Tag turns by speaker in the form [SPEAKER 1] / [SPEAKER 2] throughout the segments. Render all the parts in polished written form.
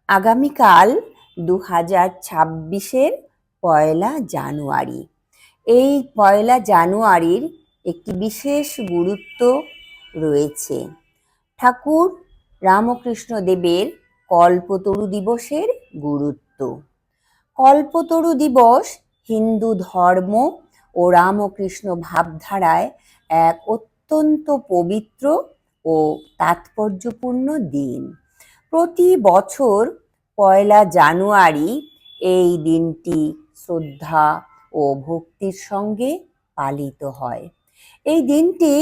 [SPEAKER 1] আগামীকাল 2026-এর 1লা জানুয়ারি। এই 1লা জানুয়ারির একটি বিশেষ গুরুত্ব রয়েছে। ঠাকুর রামকৃষ্ণ দেবের কল্পতরু দিবসের গুরুত্ব। কল্পতরু দিবস হিন্দু ধর্ম ও রামকৃষ্ণ ভাবধারায় এক অত্যন্ত পবিত্র ও তাৎপর্যপূর্ণ দিন। প্রতি বছর 1লা জানুয়ারি এই দিনটি শ্রদ্ধা ও ভক্তির সঙ্গে পালিত হয়। এই দিনটি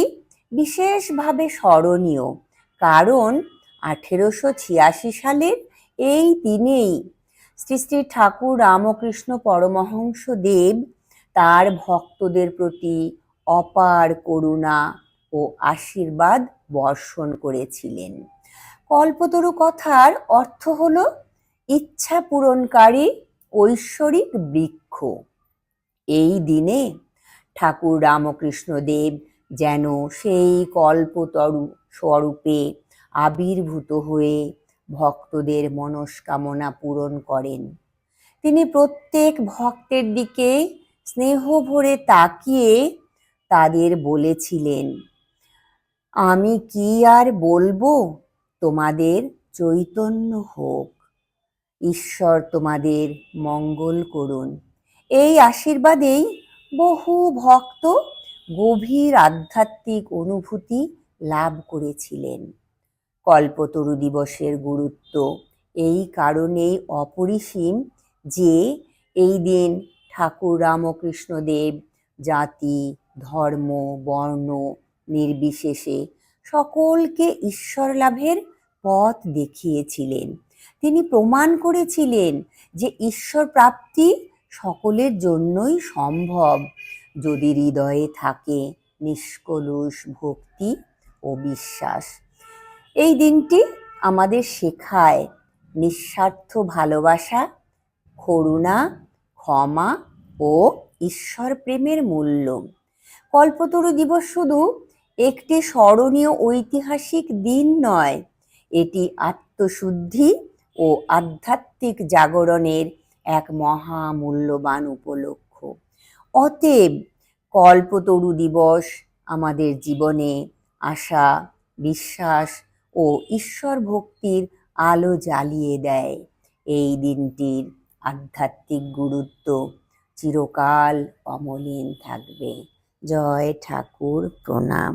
[SPEAKER 1] বিশেষভাবে স্মরণীয়, কারণ 1886 সালের এই দিনেই শ্রী শ্রী ঠাকুর রামকৃষ্ণ পরমহংস দেব তার ভক্তদের প্রতি অপার করুণা ও আশীর্বাদ বর্ষণ করেছিলেন। কল্পতরু কথার অর্থ হলো ইচ্ছা পূরণকারী ঐশ্বরিক বৃক্ষ। এই দিনে ঠাকুর রামকৃষ্ণ দেব যেন সেই কল্পতরু স্বরূপে আবির্ভূত হয়ে ভক্তদের মনস্কামনা পূরণ করেন। তিনি প্রত্যেক ভক্তের দিকে স্নেহ ভরে তাকিয়ে তাদের বলেছিলেন, আমি কি আর বলবো, তোমাদের চৈতন্য হোক, ঈশ্বর তোমাদের মঙ্গল করুন। এই আশীর্বাদেই বহু ভক্ত গভীর আধ্যাত্মিক অনুভূতি লাভ করেছিলেন। কল্পতরু দিবসের গুরুত্ব এই কারণেই অপরিসীম যে এই দিন ঠাকুর রামকৃষ্ণ দেব জাতি, ধর্ম, বর্ণ নির্বিশেষে সকলকে ঈশ্বর লাভের পথ দেখিয়েছিলেন। তিনি প্রমাণ করেছিলেন যে ঈশ্বর প্রাপ্তি সকলের জন্যই সম্ভব, যদি হৃদয়ে থাকে নিষ্কলুষ ভক্তি ও বিশ্বাস। এই দিনটি আমাদের শেখায় নিঃস্বার্থ ভালোবাসা, করুণা, ক্ষমা ও ঈশ্বর প্রেমের মূল্য। কল্পতরু দিবস শুধু একটি স্মরণীয় ঐতিহাসিক দিন নয়, এটি আত্মশুদ্ধি ও আধ্যাত্মিক জাগরণের এক মহামূল্যবান উপলক্ষ। অতএব কল্পতরু দিবস আমাদের জীবনে আশা, বিশ্বাস ও ঈশ্বর ভক্তির আলো জ্বালিয়ে দেয়। এই দিনটির আধ্যাত্মিক গুরুত্ব চিরকাল অমলিন থাকবে। জয় ঠাকুর, প্রণাম।